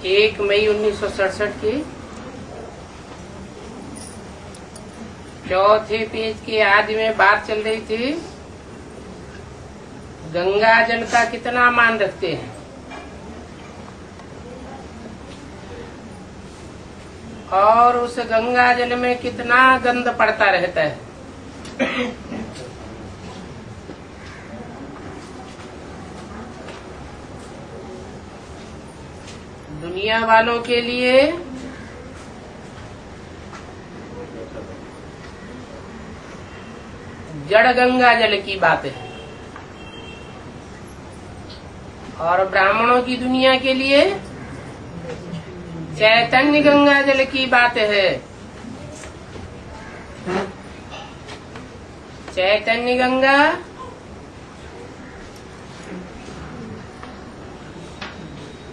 1 मई 1967 की चौथे पेज के आदि में बात चल रही थी, गंगा जल का कितना मान रखते हैं और उस गंगा जल में कितना गंध पड़ता रहता है। दुनिया वालों के लिए जड़ गंगा जल की बात है और ब्राह्मणों की दुनिया के लिए चैतन्य गंगा जल की बात है। चैतन्य गंगा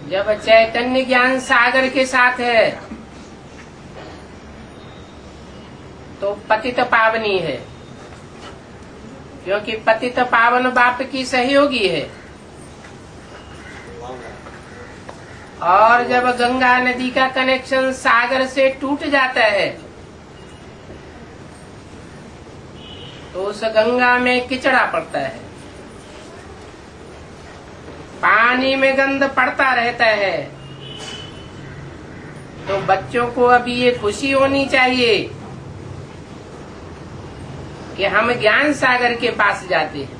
जब चैतन्य ज्ञान सागर के साथ है तो पतित पावनी है, क्योंकि पतित पावन बाप की सहयोगी है। और जब गंगा नदी का कनेक्शन सागर से टूट जाता है तो उस गंगा में किचड़ा पड़ता है, पानी में गंध पड़ता रहता है। तो बच्चों को अभी ये खुशी होनी चाहिए कि हम ज्ञान सागर के पास जाते हैं,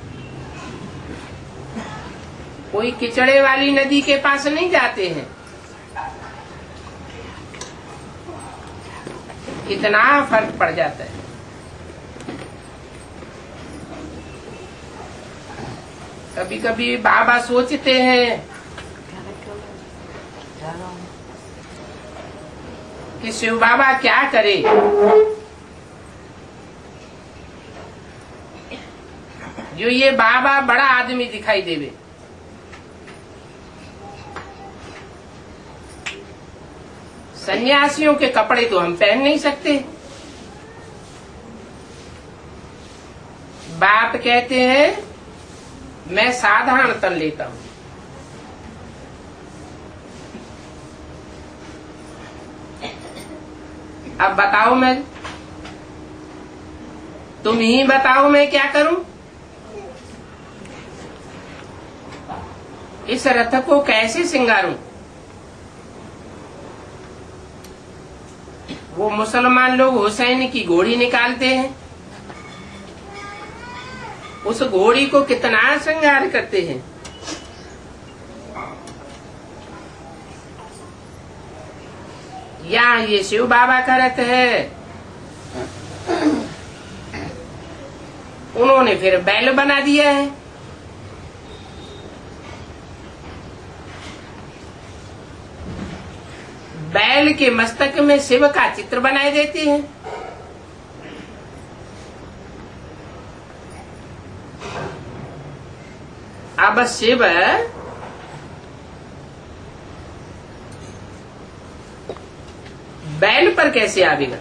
कोई किचड़े वाली नदी के पास नहीं जाते हैं। इतना फर्क पड़ जाता है। कभी कभी बाबा सोचते हैं कि शिव बाबा क्या करे, जो ये बाबा बड़ा आदमी दिखाई देवे। सन्यासियों के कपड़े तो हम पहन नहीं सकते। बाप कहते हैं मैं साधारण तन लेता हूं। अब बताओ, तुम ही बताओ मैं क्या करूं। इस रथ को कैसे सिंगारूं। वो मुसलमान लोग हुसैन की घोड़ी निकालते हैं, उस घोड़ी को कितना श्रृंगार करते हैं। या ये शिव बाबा का रथ है, उन्होंने फिर बैल बना दिया है। बैल के मस्तक में शिव का चित्र बनाए देते हैं। अब शिव बैल पर कैसे आवेगा।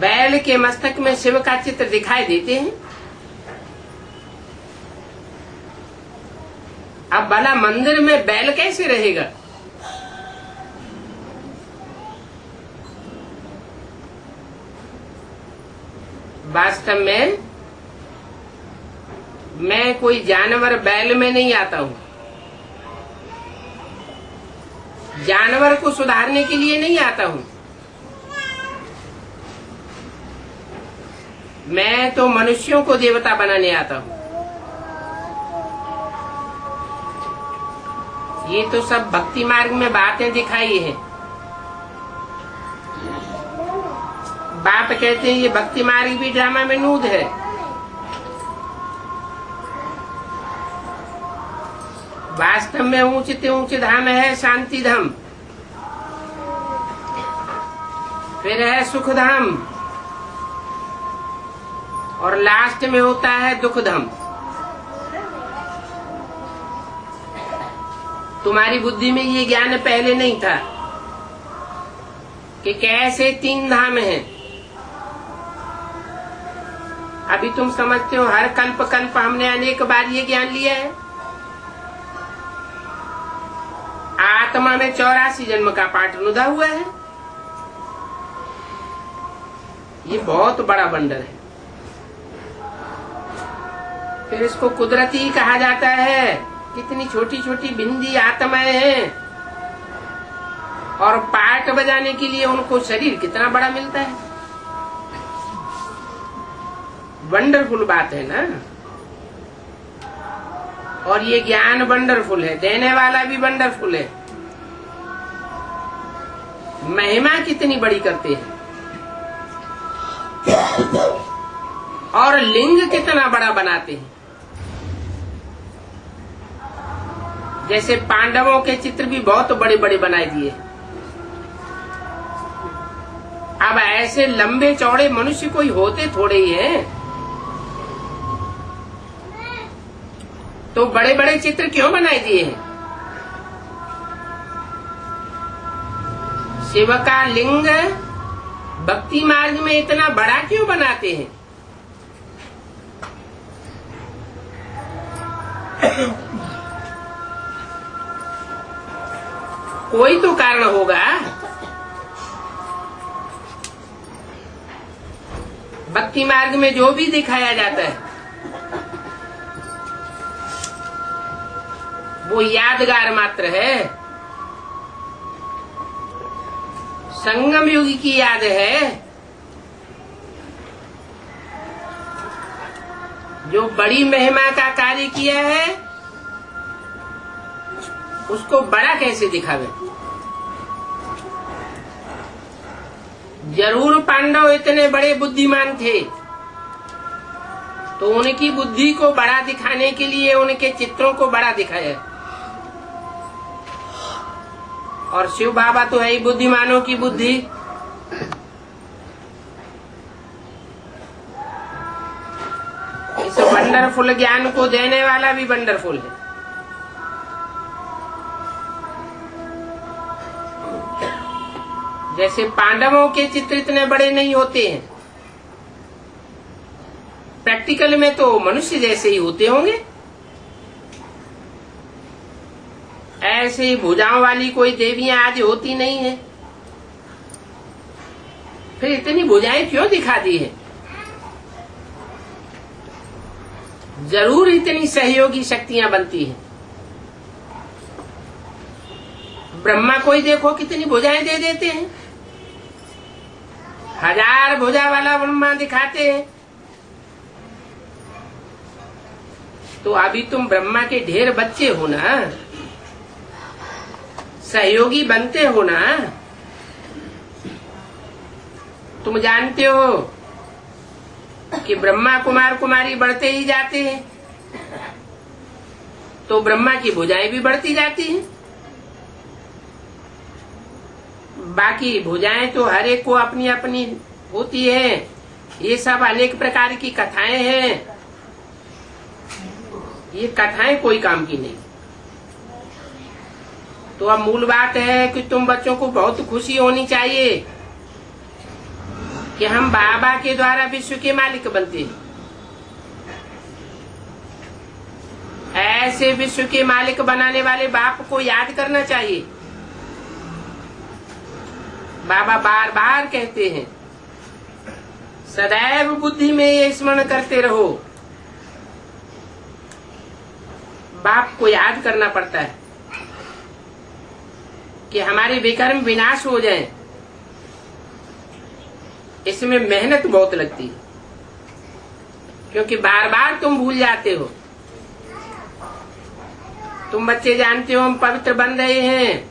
बैल के मस्तक में शिव का चित्र दिखाई देते हैं। अब भला मंदिर में बैल कैसे रहेगा। वास्तव में मैं कोई जानवर बैल में नहीं आता हूं। जानवर को सुधारने के लिए नहीं आता हूं। मैं तो मनुष्यों को देवता बनाने आता हूं। ये तो सब भक्ति मार्ग में बातें दिखाई है। बाप कहते हैं ये भक्ति मार्ग भी ड्रामा में नूद है। वास्तव में ऊंचे ऊंचे धाम है शांति धाम, फिर है सुख धाम और लास्ट में होता है दुख धाम। तुम्हारी बुद्धि में ये ज्ञान पहले नहीं था कि कैसे 3 धाम हैं। अभी तुम समझते हो हर कल्प कल्प हमने अनेक बार ये ज्ञान लिया है। आत्मा में 84 जन्म का पाठ रुधा हुआ है। ये बहुत बड़ा बंडल है। फिर इसको कुदरती कहा जाता है। कितनी छोटी छोटी बिंदी आत्माएं हैं और पाठ बजाने के लिए उनको शरीर कितना बड़ा मिलता है। वंडरफुल बात है ना। और ये ज्ञान वंडरफुल है, देने वाला भी वंडरफुल है। महिमा कितनी बड़ी करते हैं और लिंग कितना बड़ा बनाते हैं। जैसे पांडवों के चित्र भी बहुत बड़े बड़े बनाए दिए। अब ऐसे लंबे चौड़े मनुष्य कोई होते थोड़े ही हैं, तो बड़े बड़े चित्र क्यों बनाए दिए हैं। शिव का लिंग भक्ति मार्ग में इतना बड़ा क्यों बनाते हैं। कोई तो कारण होगा। भक्ति मार्ग में जो भी दिखाया जाता है वो यादगार मात्र है, संगम युग की याद है। जो बड़ी महिमा का कार्य किया है उसको बड़ा कैसे दिखावे। जरूर पांडव इतने बड़े बुद्धिमान थे, तो उनकी बुद्धि को बड़ा दिखाने के लिए उनके चित्रों को बड़ा दिखाया। और शिव बाबा तो है ही बुद्धिमानों की बुद्धि। इस वंडरफुल ज्ञान को देने वाला भी वंडरफुल है। जैसे पांडवों के चित्र इतने बड़े नहीं होते हैं, प्रैक्टिकल में तो मनुष्य जैसे ही होते होंगे। ऐसे ही भुजाओं वाली कोई देवियां आज होती नहीं है। फिर इतनी भुजाएं क्यों दिखा दी है। जरूर इतनी सहयोगी शक्तियां बनती हैं। ब्रह्मा को ही देखो कितनी भुजाएं दे देते हैं। 1000 भुजा वाला ब्रह्मा दिखाते हैं। तो अभी तुम ब्रह्मा के ढेर बच्चे हो ना, सहयोगी बनते हो ना। तुम जानते हो कि ब्रह्मा कुमार कुमारी बढ़ते ही जाते हैं, तो ब्रह्मा की भुजाएं भी बढ़ती जाती हैं। बाकी भुजाएं तो हर एक को अपनी अपनी होती है। ये सब अनेक प्रकार की कथाएं हैं। ये कथाएं कोई काम की नहीं। तो अब मूल बात है कि तुम बच्चों को बहुत खुशी होनी चाहिए कि हम बाबा के द्वारा विश्व के मालिक बनते हैं। ऐसे विश्व के मालिक बनाने वाले बाप को याद करना चाहिए। बाबा बार बार कहते हैं सदैव बुद्धि में ये स्मरण करते रहो। बाप को याद करना पड़ता है कि हमारे विकर्म विनाश हो जाएं। इसमें मेहनत बहुत लगती है, क्योंकि बार बार तुम भूल जाते हो। तुम बच्चे जानते हो हम पवित्र बन रहे हैं,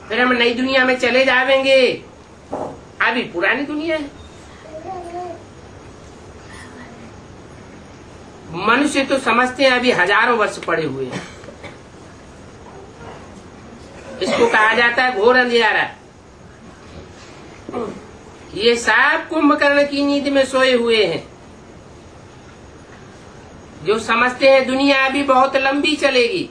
फिर हम नई दुनिया में चले जाएंगे। अभी पुरानी दुनिया है। मनुष्य तो समझते हैं अभी हजारों वर्ष पड़े हुए हैं। इसको कहा जाता है घोर अंधियारा। ये सब कुंभकर्ण की नींद में सोए हुए हैं, जो समझते हैं दुनिया अभी बहुत लंबी चलेगी।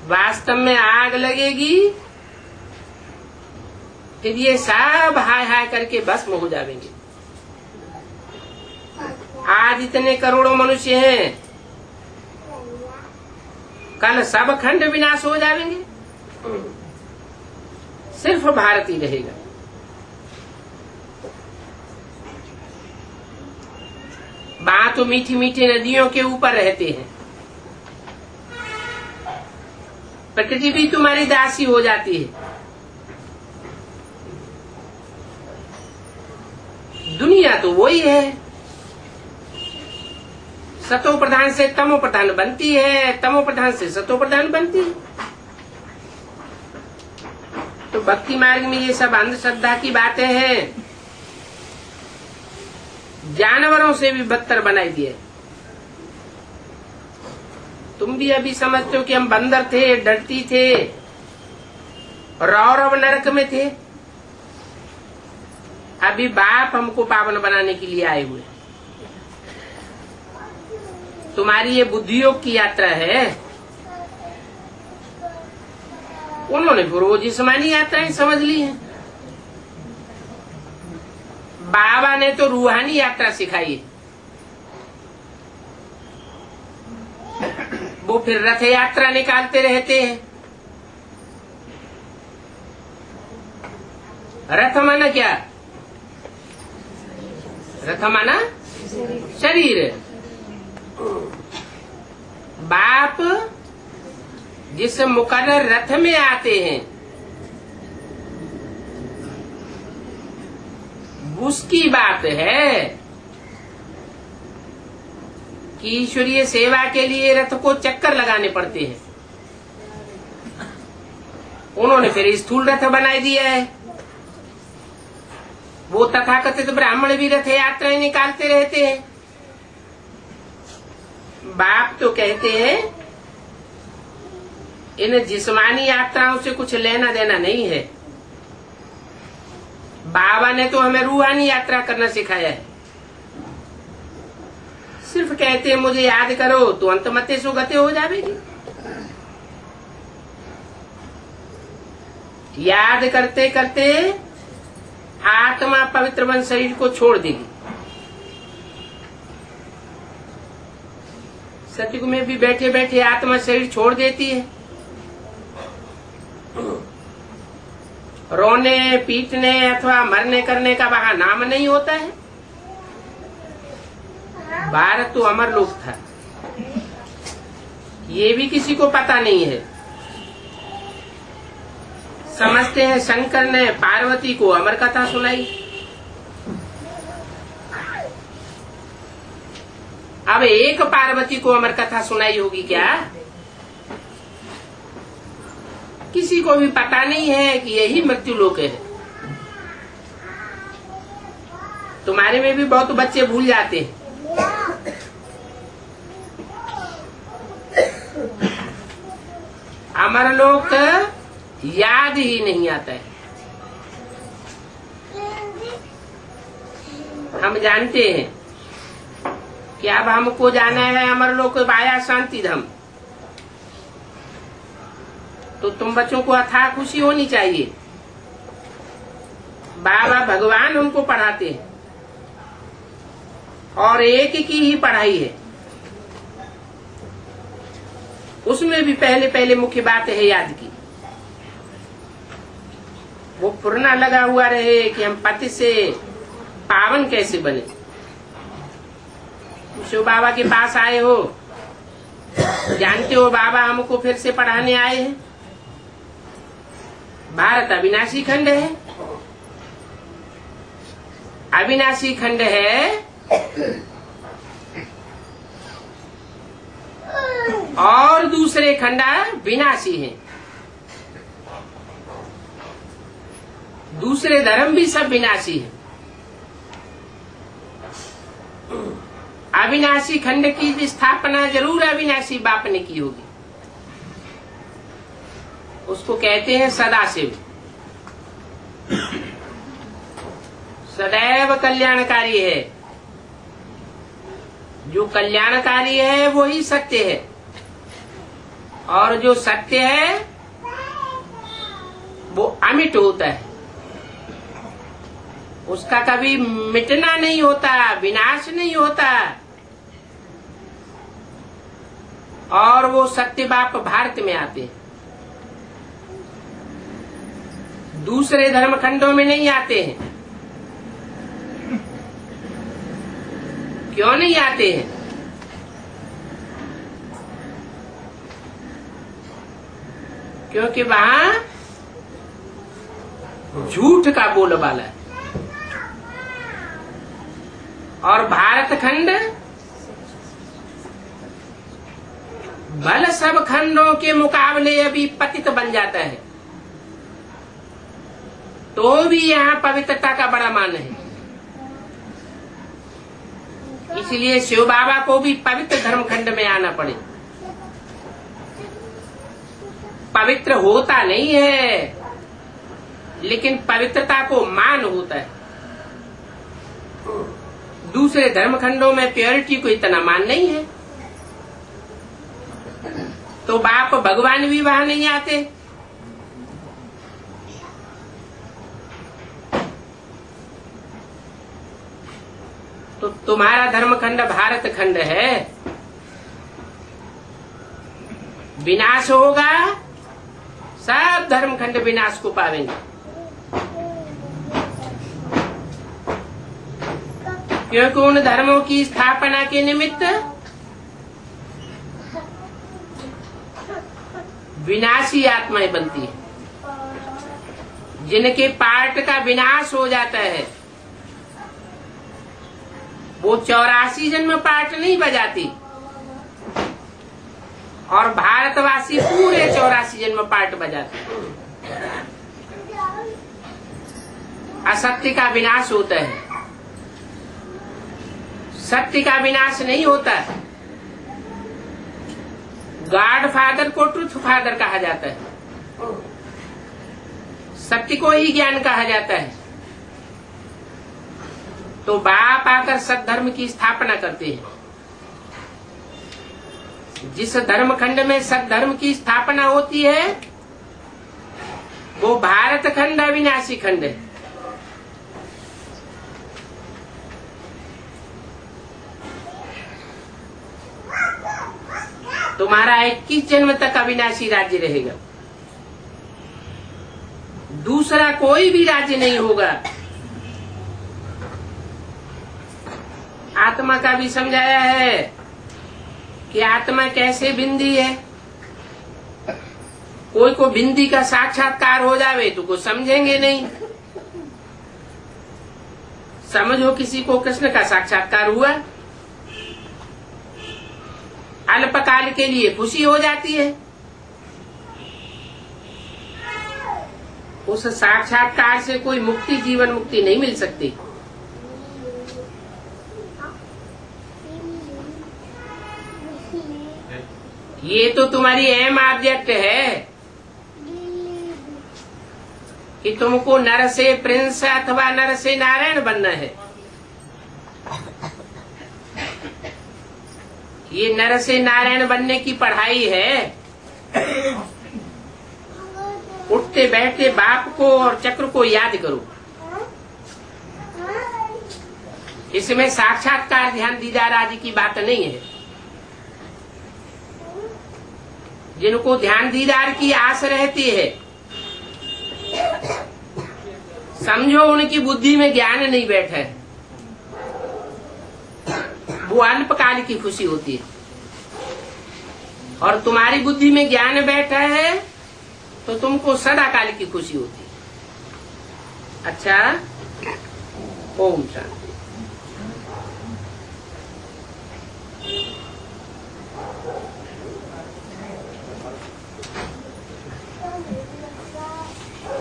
वास्तव में आग लगेगी, फिर ये सब हाय हाय करके भस्म हो जाएंगे। आज इतने करोड़ों मनुष्य हैं, कल सब खंड विनाश हो जाएंगे, सिर्फ भारत ही रहेगा। वहां तो मीठी मीठी नदियों के ऊपर रहते हैं, प्रकृति भी तुम्हारी दासी हो जाती है। दुनिया तो वही है, सतो प्रधान से तमो प्रधान बनती है, तमो प्रधान से सतो प्रधान बनती है। तो भक्ति मार्ग में ये सब अंधश्रद्धा की बातें हैं, जानवरों से भी बदतर बनाई दिए। तुम भी अभी समझते हो कि हम बंदर थे, डरती थे, रौरव नरक में थे। अभी बाप हमको पावन बनाने के लिए आए हुए। तुम्हारी ये बुद्धियोग की यात्रा है, उन्होंने वो जिस्मानी यात्राएं समझ ली है। बाबा ने तो रूहानी यात्रा सिखाई है। वो फिर रथ यात्रा निकालते रहते हैं। रथ माना क्या? रथ माना शरीर। बाप जिस मुकर्रर रथ में आते हैं, उसकी बात है कि ईश्वरीय सेवा के लिए रथ को चक्कर लगाने पड़ते हैं। उन्होंने फिर स्थूल रथ बनाई दिया है। वो तथाकथित ब्राह्मण भी रथ यात्राएं निकालते रहते हैं। बाप तो कहते हैं इन जिस्मानी यात्राओं से कुछ लेना देना नहीं है। बाबा ने तो हमें रूहानी यात्रा करना सिखाया है। सिर्फ कहते हैं मुझे याद करो तो अंतमते सुगते हो जाएगी। याद करते करते आत्मा पवित्र बन शरीर को छोड़ देगी। सतयुग में भी बैठे बैठे आत्मा शरीर छोड़ देती है। रोने पीटने अथवा मरने करने का वहां नाम नहीं होता है। भारत तो अमर लोक था, ये भी किसी को पता नहीं है। समझते हैं शंकर ने पार्वती को अमर कथा सुनाई। अब एक पार्वती को अमर कथा सुनाई होगी क्या? किसी को भी पता नहीं है कि यही मृत्यु लोक है। तुम्हारे में भी बहुत बच्चे भूल जाते हैं। अमर लोक याद ही नहीं आता है। हम जानते हैं कि अब हमको जाना है अमर लोक वाया शांति धाम। तो तुम बच्चों को अथाह खुशी होनी चाहिए। बाबा भगवान हमको पढ़ाते हैं और एक की ही पढ़ाई है। उसमें भी पहले पहले मुख्य बात है याद की। वो पुरना लगा हुआ रहे कि हम पति से पावन कैसे बने। शिव बाबा के पास आए हो, जानते हो बाबा हमको फिर से पढ़ाने आए हैं। भारत अविनाशी खंड है। अविनाशी खंड है और दूसरे खंड विनाशी हैं। दूसरे धर्म भी सब विनाशी है। अविनाशी खंड की स्थापना जरूर अविनाशी बाप ने की होगी। उसको कहते हैं सदाशिव। सदैव कल्याणकारी है। जो कल्याणकारी है वो ही सत्य है, और जो सत्य है वो अमिट होता है। उसका कभी मिटना नहीं होता, विनाश नहीं होता। और वो सत्य बाप भारत में आते हैं, दूसरे धर्म खंडों में नहीं आते हैं। क्यों नहीं आते हैं? क्योंकि वहां झूठ का बोलबाला है। और भारत खंड भल सब खंडों के मुकाबले अभी पतित बन जाता है, तो भी यहाँ पवित्रता का बड़ा मान है। इसलिए शिव बाबा को भी पवित्र धर्म खंड में आना पड़े। पवित्र होता नहीं है, लेकिन पवित्रता को मान होता है। दूसरे धर्म खंडों में प्योरिटी को इतना मान नहीं है, तो बाप भगवान भी वहां नहीं आते। तो तुम्हारा धर्म खंड भारत खंड है, विनाश होगा, सब धर्म खंड विनाश को पावेंगे। क्योंकि उन धर्मों की स्थापना के निमित्त विनाशी आत्माएं बनती है, जिनके पार्ट का विनाश हो जाता है। वो 84 जन्म पार्ट नहीं बजाती, और भारतवासी पूरे 84 जन्म पार्ट बजाते। असत्य का विनाश होता है, सत्य का विनाश नहीं होता। गॉड फादर को ट्रुथ फादर कहा जाता है, सत्य को ही ज्ञान कहा जाता है। तो बाप आकर सद्धर्म की स्थापना करते हैं। जिस धर्म खंड में सद्धर्म की स्थापना होती है, वो भारत खंड अविनाशी खंड है। तुम्हारा 21 जन्म तक अविनाशी राज्य रहेगा, दूसरा कोई भी राज्य नहीं होगा। आत्मा का भी समझाया है कि आत्मा कैसे बिंदी है। कोई को बिंदी का साक्षात्कार हो जावे तो कुछ समझेंगे नहीं। समझो किसी को कृष्ण का साक्षात्कार हुआ, अल्पकाल के लिए खुशी हो जाती है। उस साक्षात्कार से कोई मुक्ति, जीवन मुक्ति नहीं मिल सकती। ये तो तुम्हारी एम ऑब्जेक्ट है कि तुमको नर से प्रिंस अथवा नर से नारायण बनना है। ये नर से नारायण बनने की पढ़ाई है। उठते बैठते बाप को और चक्र को याद करो। इसमें साक्षात्कार, ध्यान, दीदार आदि की बात नहीं है। जिनको ध्यान दीदार की आस रहती है, समझो उनकी बुद्धि में ज्ञान नहीं बैठा है, वो अल्पकाल की खुशी होती है। और तुम्हारी बुद्धि में ज्ञान बैठा है तो तुमको सदाकाल की खुशी होती है। अच्छा, ओम शांति।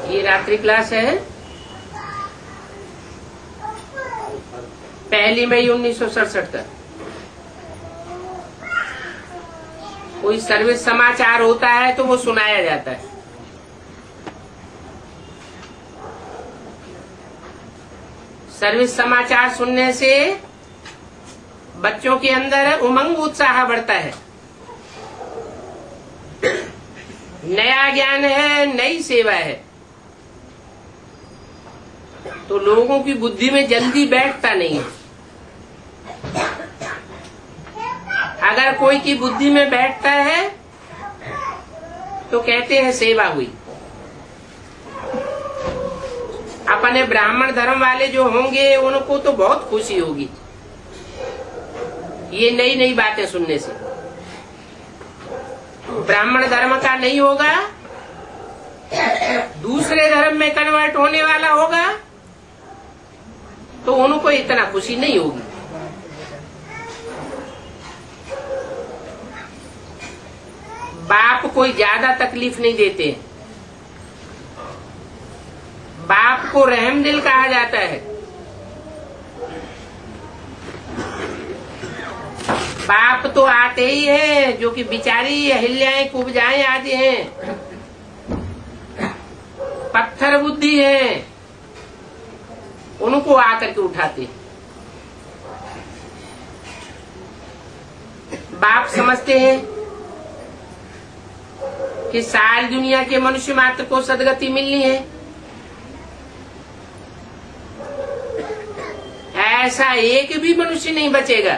ये रात्रि क्लास है। 1 मई 1967 तक कोई सर्विस समाचार होता है तो वो सुनाया जाता है। सर्विस समाचार सुनने से बच्चों के अंदर उमंग, उत्साह बढ़ता है। नया ज्ञान है, नई सेवा है, तो लोगों की बुद्धि में जल्दी बैठता नहीं है। अगर कोई की बुद्धि में बैठता है तो कहते हैं सेवा हुई। अपने ब्राह्मण धर्म वाले जो होंगे उनको तो बहुत खुशी होगी ये नई नई बातें सुनने से। ब्राह्मण धर्म का नहीं होगा, दूसरे धर्म में कन्वर्ट होने वाला होगा तो उनको इतना खुशी नहीं होगी। बाप कोई ज्यादा तकलीफ नहीं देते। बाप को रहम दिल कहा जाता है। बाप तो आते ही हैं जो कि बिचारी अहिल्याएं कुब्जाएं आदि हैं, पत्थर बुद्धि है, उनको आकर के उठाते हैं। बाप समझते हैं कि सारी दुनिया के मनुष्य मात्र को सदगति मिलनी है। ऐसा एक भी मनुष्य नहीं बचेगा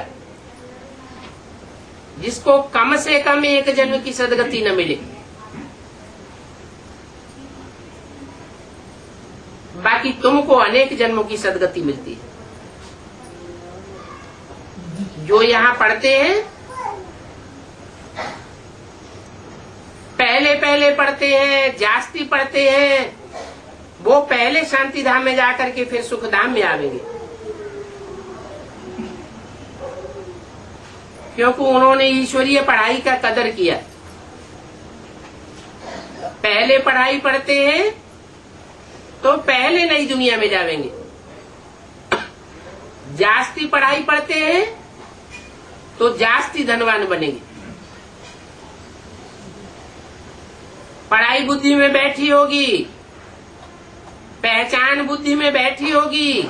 जिसको कम से कम एक जन्म की सदगति न मिले। बाकी तुमको अनेक जन्मों की सदगति मिलती है। जो यहाँ पढ़ते हैं पहले पहले पढ़ते हैं, जास्ती पढ़ते हैं, वो पहले शांति धाम में जाकर के फिर सुख धाम में आवेंगे, क्योंकि उन्होंने ईश्वरीय पढ़ाई का कदर किया। पहले पढ़ाई पढ़ते हैं तो पहले नई दुनिया में जावेंगे, जास्ती पढ़ाई पढ़ते हैं तो जास्ती धनवान बनेंगे। पढ़ाई बुद्धि में बैठी होगी, पहचान बुद्धि में बैठी होगी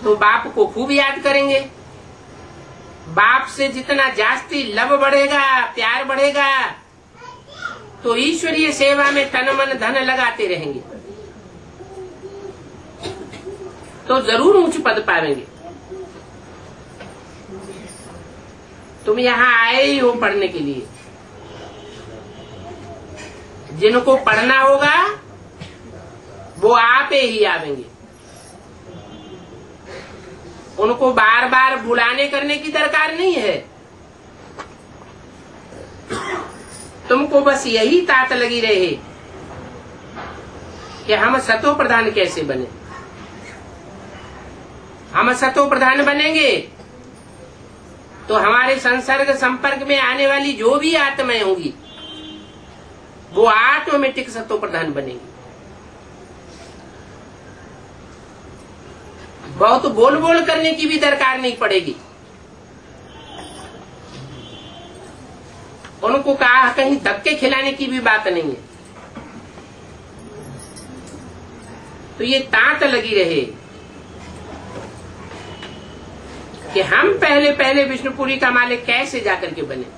तो बाप को खूब याद करेंगे। बाप से जितना जास्ती लव बढ़ेगा, प्यार बढ़ेगा, तो ईश्वरीय सेवा में तन मन धन लगाते रहेंगे तो जरूर उच्च पद पाएंगे। तुम यहाँ आए ही हो पढ़ने के लिए। जिनको पढ़ना होगा वो आप ही आवेंगे। उनको बार बार बुलाने करने की दरकार नहीं है। तुमको बस यही तात लगी रहे कि हम सतो प्रधान कैसे बने। हम सतो प्रधान बनेंगे तो हमारे संसर्ग संपर्क में आने वाली जो भी आत्माएं होंगी वो ऑटोमेटिक सतो प्रधान बनेगी। बहुत बोल बोल करने की भी दरकार नहीं पड़ेगी। उनको कहा कहीं धक्के खिलाने की भी बात नहीं है। तो ये तात लगी रहे कि हम पहले पहले विष्णुपुरी का मालिक कैसे जाकर के बने।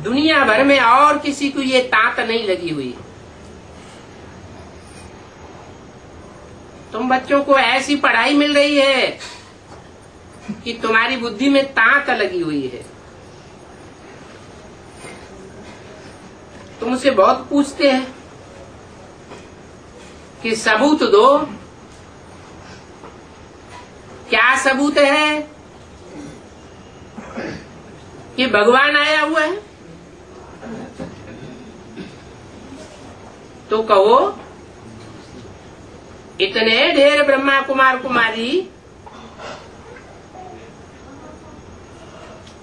दुनिया भर में और किसी को ये तात नहीं लगी हुई। तुम बच्चों को ऐसी पढ़ाई मिल रही है कि तुम्हारी बुद्धि में तात लगी हुई है। तुमसे बहुत पूछते हैं कि सबूत दो। क्या सबूत है कि भगवान आया हुआ है? तो कहो इतने ढेर ब्रह्मा कुमार कुमारी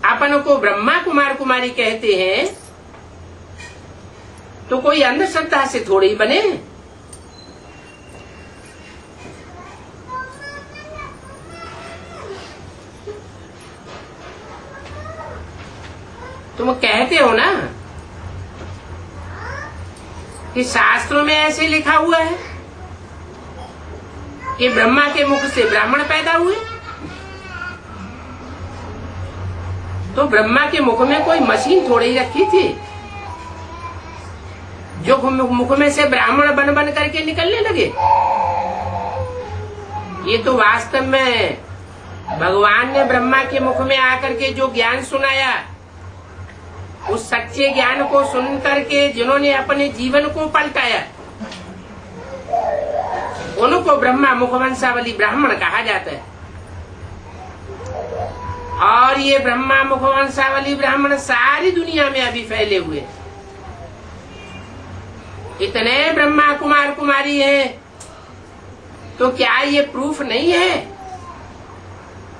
अपन को ब्रह्मा कुमार कुमारी कहते हैं तो कोई अंधश्रद्धा से थोड़ी ही बने। तुम कहते हो ना कि शास्त्रों में ऐसे लिखा हुआ है कि ब्रह्मा के मुख से ब्राह्मण पैदा हुए। तो ब्रह्मा के मुख में कोई मशीन थोड़ी ही रखी थी जो मुख में से ब्राह्मण बन बन करके निकलने लगे। ये तो वास्तव में भगवान ने ब्रह्मा के मुख में आकर के जो ज्ञान सुनाया, उस सच्चे ज्ञान को सुन करके जिन्होंने अपने जीवन को पलटाया, उनको ब्रह्मा मुखवंशावली ब्राह्मण कहा जाता है। और ये ब्रह्मा मुखवंशावली ब्राह्मण सारी दुनिया में अभी फैले हुए हैं। इतने ब्रह्मा कुमार कुमारी हैं, तो क्या ये प्रूफ नहीं है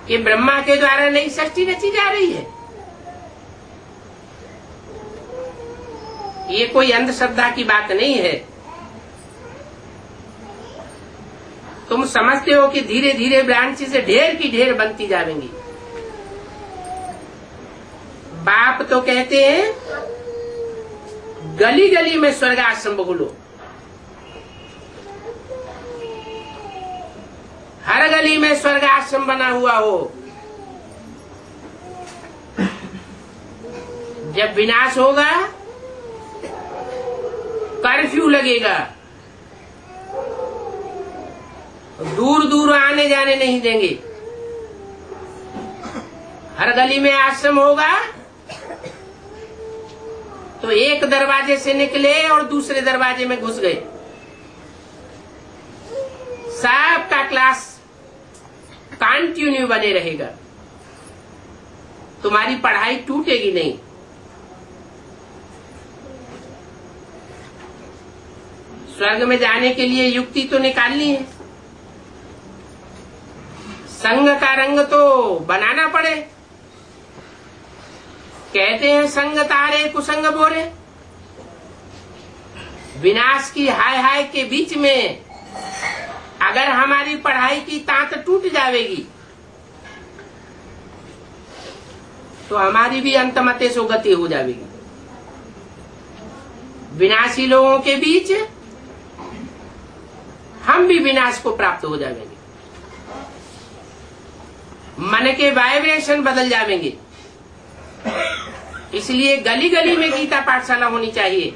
कि ब्रह्मा के द्वारा नई सृष्टि रची जा रही है? ये कोई अंधश्रद्धा की बात नहीं है। तुम समझते हो कि धीरे धीरे ब्रांचेस ढेर की ढेर बनती जाएंगी। बाप तो कहते हैं गली गली में स्वर्गाश्रम बोलो, हर गली में स्वर्गाश्रम बना हुआ हो। जब विनाश होगा, कर्फ्यू लगेगा, दूर दूर आने जाने नहीं देंगे। हर गली में आश्रम होगा तो एक दरवाजे से निकले और दूसरे दरवाजे में घुस गए। सबका क्लास कंटिन्यू बने रहेगा, तुम्हारी पढ़ाई टूटेगी नहीं। स्वर्ग में जाने के लिए युक्ति तो निकालनी है, संग का रंग तो बनाना पड़े। कहते हैं संग तारे कुसंग बोरे। विनाश की हाय हाय के बीच में अगर हमारी पढ़ाई की तांत टूट जाएगी तो हमारी भी अंतमते सो गति हो जाएगी। विनाशी लोगों के बीच हम भी विनाश को प्राप्त हो जाएंगे। मन के वाइब्रेशन बदल जाएंगे। इसलिए गली गली में गीता पाठशाला होनी चाहिए।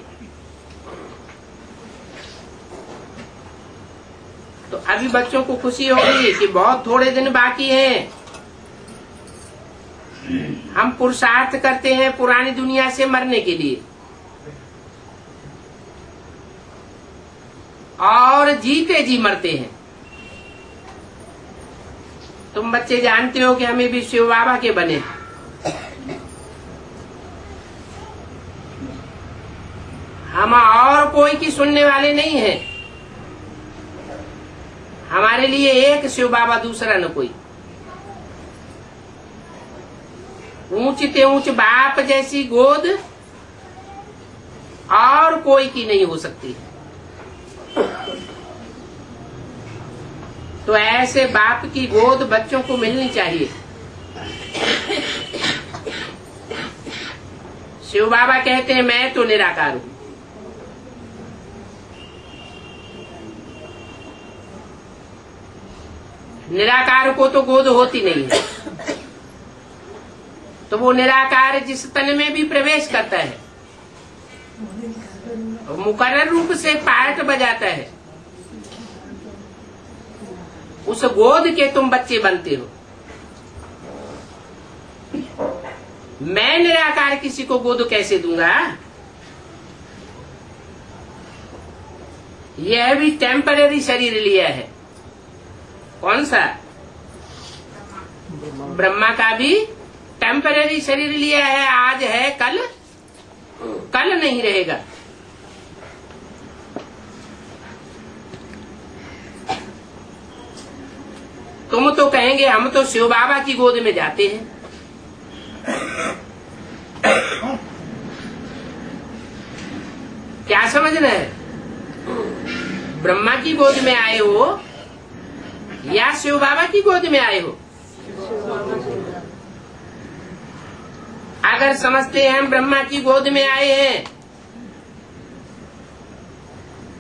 तो अभी बच्चों को खुशी होगी कि बहुत थोड़े दिन बाकी हैं। हम पुरुषार्थ करते हैं पुरानी दुनिया से मरने के लिए, और जीते जी मरते हैं। तुम बच्चे जानते हो कि हमें भी शिव बाबा के बने। हम और कोई की सुनने वाले नहीं हैं। हमारे लिए एक शिव बाबा, दूसरा न कोई। ऊंचते ऊंच बाप जैसी गोद और कोई की नहीं हो सकती। तो ऐसे बाप की गोद बच्चों को मिलनी चाहिए। शिव बाबा कहते हैं मैं तो निराकार हूं। निराकार को तो गोद होती नहीं है, तो वो निराकार जिस तन में भी प्रवेश करता है मुकर्रर रूप से पार्ट बजाता है, उस गोद के तुम बच्चे बनते हो। मैं निराकार किसी को गोद कैसे दूंगा? यह भी टेम्पररी शरीर लिया है। कौन सा? ब्रह्मा का भी टेम्पररी शरीर लिया है। आज है, कल नहीं रहेगा। तुम तो कहेंगे हम तो शिव बाबा की गोद में जाते हैं। क्या समझना है? ब्रह्मा की गोद में आए हो या शिव बाबा की गोद में आए हो? अगर समझते हैं हम ब्रह्मा की गोद में आए हैं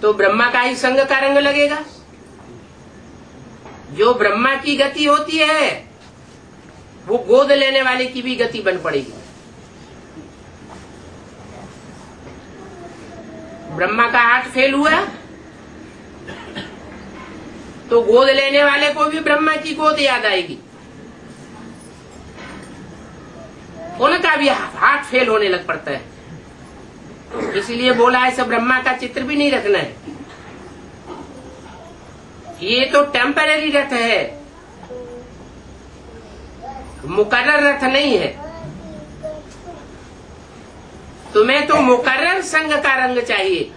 तो ब्रह्मा का ही संग का रंग लगेगा। जो ब्रह्मा की गति होती है वो गोद लेने वाले की भी गति बन पड़ेगी। ब्रह्मा का हाथ फेल हुआ तो गोद लेने वाले को भी ब्रह्मा की गोद याद आएगी। उनका भी हार्ट फेल होने लग पड़ता है। इसलिए बोला है सब ब्रह्मा का चित्र भी नहीं रखना है, ये तो टेम्पररी रथ है, मुकर्रर रथ नहीं है। तुम्हें तो मुकर्रर संग का रंग चाहिए।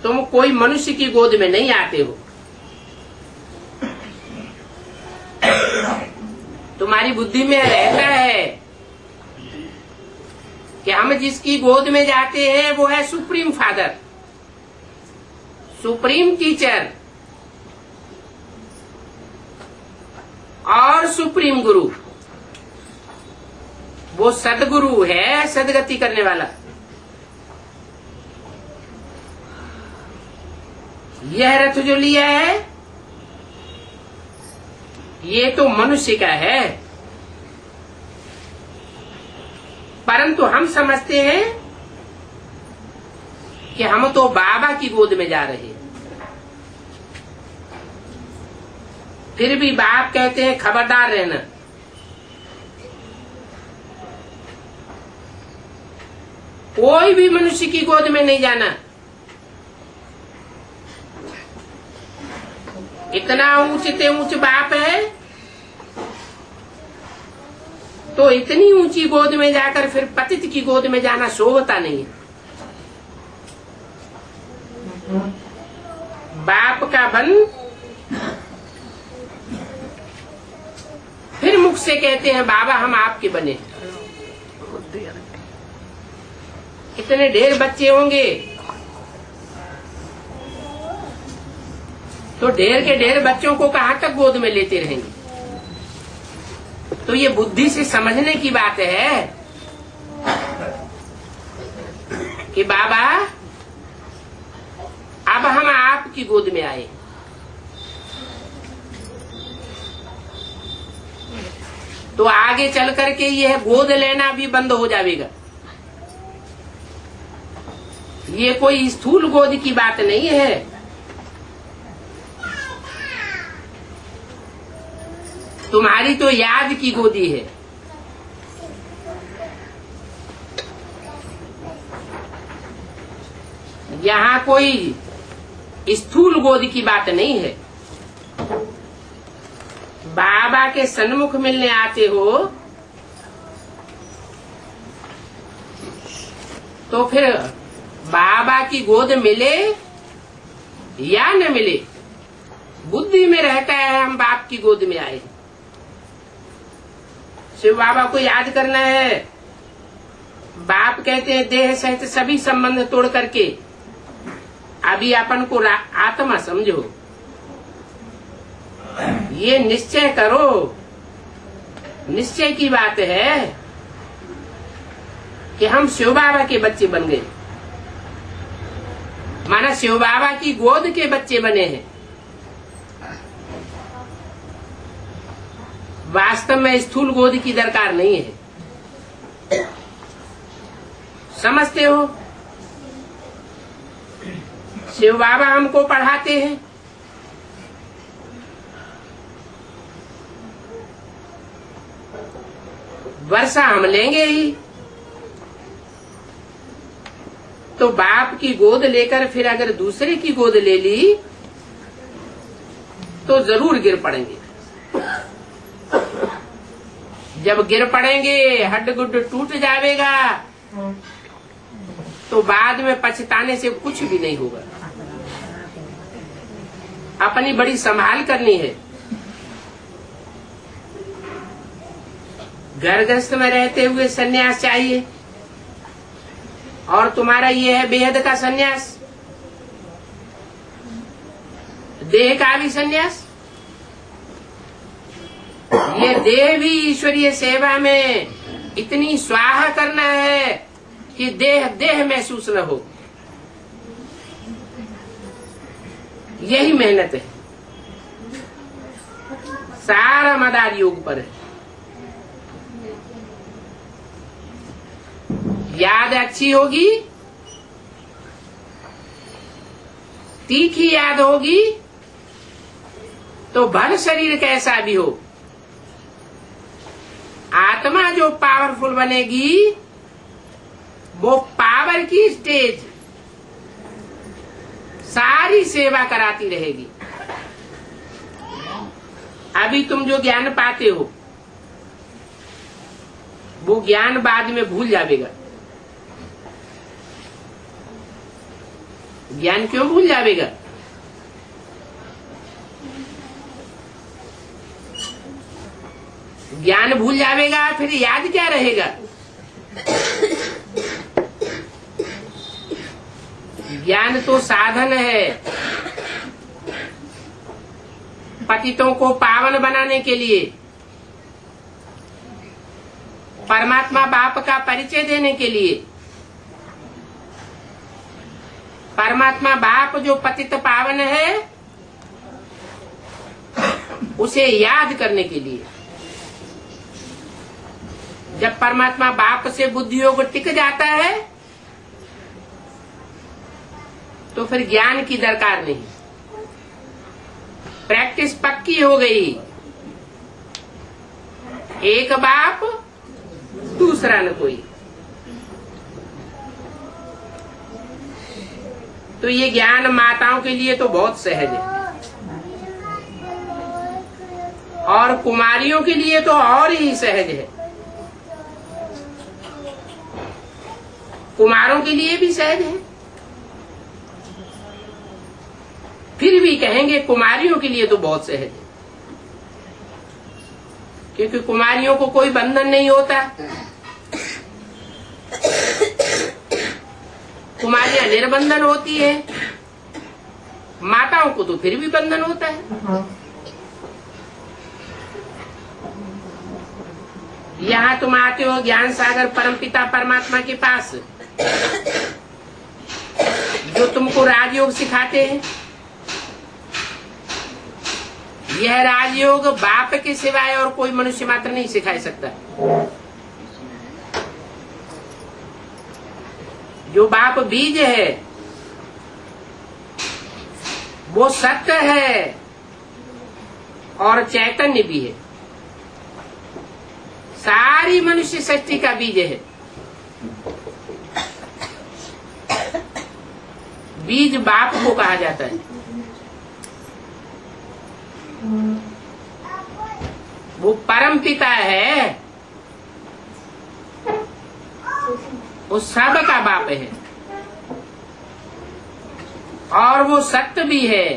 तुम कोई मनुष्य की गोद में नहीं आते हो। तुम्हारी बुद्धि में रहता है कि हम जिसकी गोद में जाते हैं वो है सुप्रीम फादर, सुप्रीम टीचर और सुप्रीम गुरु। वो सदगुरु है, सदगति करने वाला। यह रथ जो लिया है ये तो मनुष्य का है, परंतु हम समझते हैं कि हम तो बाबा की गोद में जा रहे हैं। फिर भी बाप कहते हैं खबरदार रहना। कोई भी मनुष्य की गोद में नहीं जाना। इतना ऊंच ते ऊंच बाप है तो इतनी ऊंची गोद में जाकर फिर पतित की गोद में जाना शोभता नहीं है। बाप का बन फिर मुख से कहते हैं बाबा हम आपके बने। इतने ढेर बच्चे होंगे तो ढेर के ढेर बच्चों को कहां तक गोद में लेते रहेंगे। तो ये बुद्धि से समझने की बात है कि बाबा अब हम आपकी गोद में आए। तो आगे चल करके यह गोद लेना भी बंद हो जाएगा। ये कोई स्थूल गोद की बात नहीं है। तुम्हारी तो याद की गोदी है। यहाँ कोई स्थूल गोद की बात नहीं है। बाबा के सन्मुख मिलने आते हो तो फिर बाबा की गोद मिले या न मिले, बुद्धि में रहता है हम बाप की गोद में आए। शिव बाबा को याद करना है। बाप कहते हैं देह सहित सभी संबंध तोड़ करके अभी अपन को आत्मा समझो। ये निश्चय करो, निश्चय की बात है कि हम शिव बाबा के बच्चे बन गए, माना शिव बाबा की गोद के बच्चे बने हैं। वास्तव में स्थूल गोद की दरकार नहीं है। समझते हो? शिव बाबा हमको पढ़ाते हैं, वर्षा हम लेंगे ही। तो बाप की गोद लेकर फिर अगर दूसरे की गोद ले ली तो जरूर गिर पड़ेंगे। जब गिर पड़ेंगे हड्ड गुड्ड टूट जाएगा तो बाद में पछताने से कुछ भी नहीं होगा। अपनी बड़ी संभाल करनी है। घर गृहस्थ में रहते हुए सन्यास चाहिए और तुम्हारा ये है बेहद का सन्यास, देह का भी सन्यास। ये देह भी ईश्वरीय सेवा में इतनी स्वाहा करना है कि देह देह महसूस न हो। यही मेहनत है। सारा मदार योग पर है। याद अच्छी होगी, तीखी याद होगी तो भले शरीर कैसा भी हो, आत्मा जो पावरफुल बनेगी वो पावर की स्टेज सारी सेवा कराती रहेगी। अभी तुम जो ज्ञान पाते हो वो ज्ञान बाद में भूल जाएगा। ज्ञान क्यों भूल जाएगा? ज्ञान भूल जाएगा, फिर याद क्या रहेगा? ज्ञान तो साधन है पतितों को पावन बनाने के लिए, परमात्मा बाप का परिचय देने के लिए। परमात्मा बाप जो पतित पावन है उसे याद करने के लिए। जब परमात्मा बाप से बुद्धि योग टिक जाता है तो फिर ज्ञान की दरकार नहीं, प्रैक्टिस पक्की हो गई। एक बाप दूसरा न कोई। तो ये ज्ञान माताओं के लिए तो बहुत सहज है, और कुमारियों के लिए तो और ही सहज है। कुमारों के लिए भी सहज है, फिर भी कहेंगे कुमारियों के लिए तो बहुत सहज है, क्योंकि कुमारियों को कोई बंधन नहीं होता। कुमारियां निर्बंधन होती है, माताओं को तो फिर भी बंधन होता है। यहाँ तुम आते हो ज्ञान सागर परमपिता परमात्मा के पास, जो तुमको राजयोग सिखाते हैं। यह राजयोग बाप के सिवाय और कोई मनुष्य मात्र नहीं सिखा सकता। जो बाप बीज है वो सत्य है और चैतन्य भी है, सारी मनुष्य सृष्टि का बीज है। बीज बाप को कहा जाता है। वो परम पिता है, वो सब का बाप है, और वो सत्य भी है।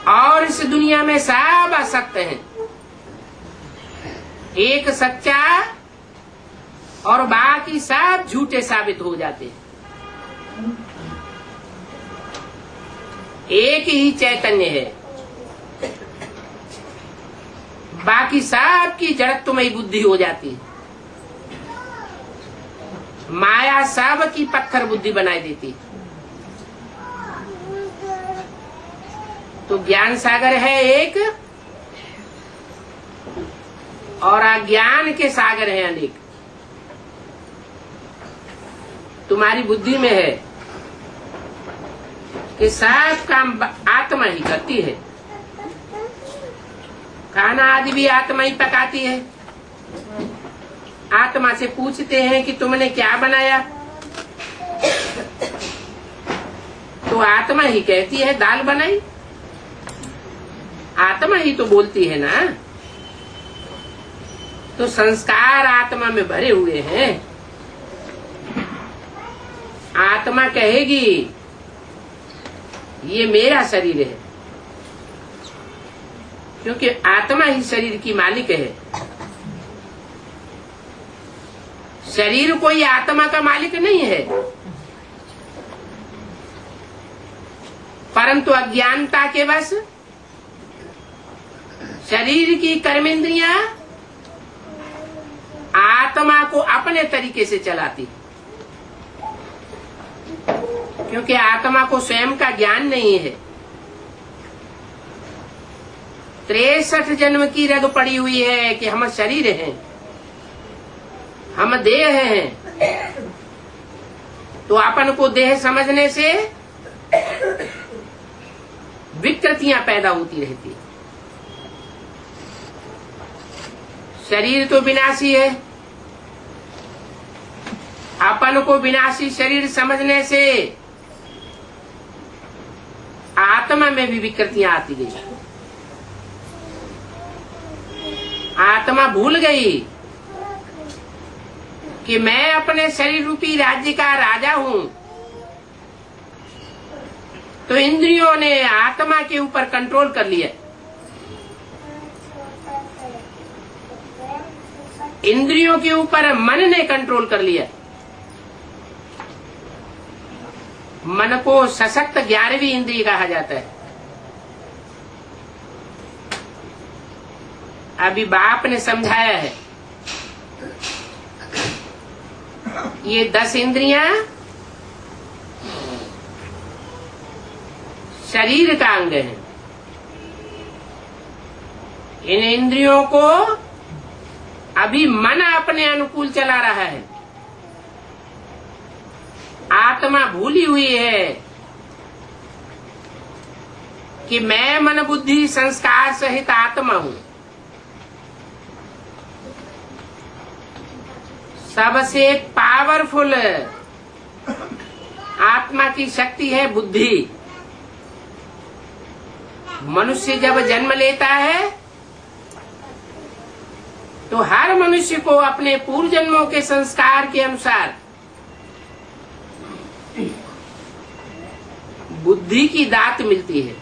और इस दुनिया में सब असत्य हैं, एक सच्चा और बाकी सब झूठे साबित हो जाते हैं। एक ही चैतन्य है, बाकी सब की जड़त्वमयी बुद्धि हो जाती है। माया सब की पत्थर बुद्धि बनाई देती है। तो ज्ञान सागर है एक, और अज्ञान के सागर हैं अनेक। तुम्हारी बुद्धि में है कि सब काम आत्मा ही करती है, खाना आदि भी आत्मा ही पकाती है। आत्मा से पूछते हैं कि तुमने क्या बनाया, तो आत्मा ही कहती है दाल बनाई। आत्मा ही तो बोलती है ना। तो संस्कार आत्मा में भरे हुए हैं। आत्मा कहेगी ये मेरा शरीर है, क्योंकि आत्मा ही शरीर की मालिक है। शरीर कोई आत्मा का मालिक नहीं है, परंतु अज्ञानता के वश शरीर की कर्मेंद्रियां आत्मा को अपने तरीके से चलाती, क्योंकि आत्मा को स्वयं का ज्ञान नहीं है। 63 जन्म की रग पड़ी हुई है कि हम शरीर हैं, हम देह हैं। तो अपन को देह समझने से विकृतियां पैदा होती रहती है। शरीर तो विनाशी है, अपन को विनाशी शरीर समझने से आत्मा में भी विकृतियां आती गई। आत्मा भूल गई कि मैं अपने शरीर रूपी राज्य का राजा हूं, तो इंद्रियों ने आत्मा के ऊपर कंट्रोल कर लिया। इंद्रियों के ऊपर मन ने कंट्रोल कर लिया। मन को सशक्त 11वीं इंद्रिय कहा जाता है। अभी बाप ने समझाया है, ये 10 इंद्रियां शरीर का अंग है। इन इंद्रियों को अभी मन अपने अनुकूल चला रहा है। आत्मा भूली हुई है कि मैं मन बुद्धि संस्कार सहित आत्मा हूं। सबसे पावरफुल आत्मा की शक्ति है बुद्धि। मनुष्य जब जन्म लेता है तो हर मनुष्य को अपने पूर्व जन्मों के संस्कार के अनुसार बुद्धि की दात मिलती है।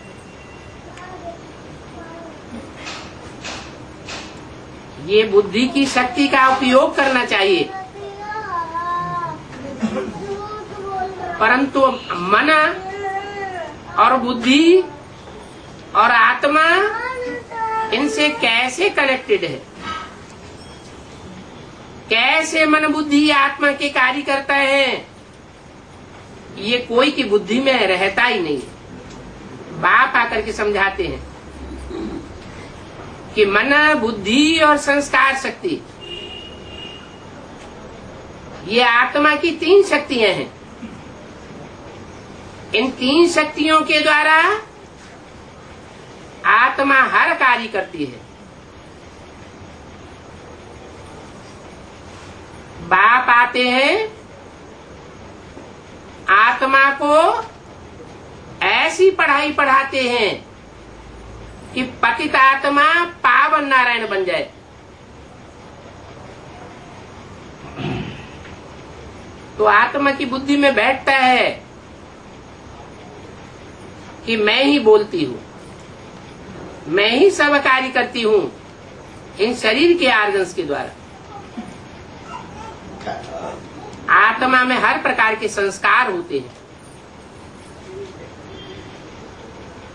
ये बुद्धि की शक्ति का उपयोग करना चाहिए, परंतु मन और बुद्धि और आत्मा इनसे कैसे कनेक्टेड है, कैसे मन बुद्धि आत्मा के कार्य करता है, ये कोई की बुद्धि में रहता ही नहीं। बाप आकर के समझाते हैं कि मन बुद्धि और संस्कार शक्ति ये आत्मा की 3 शक्तियां हैं। इन 3 शक्तियों के द्वारा आत्मा हर कार्य करती है। बाप आते हैं, आत्मा को ऐसी पढ़ाई पढ़ाते हैं कि पतित आत्मा पावन नारायण बन जाए। तो आत्मा की बुद्धि में बैठता है कि मैं ही बोलती हूं, मैं ही सब कार्य करती हूं इन शरीर के आर्गन्स के द्वारा। आत्मा में हर प्रकार के संस्कार होते हैं।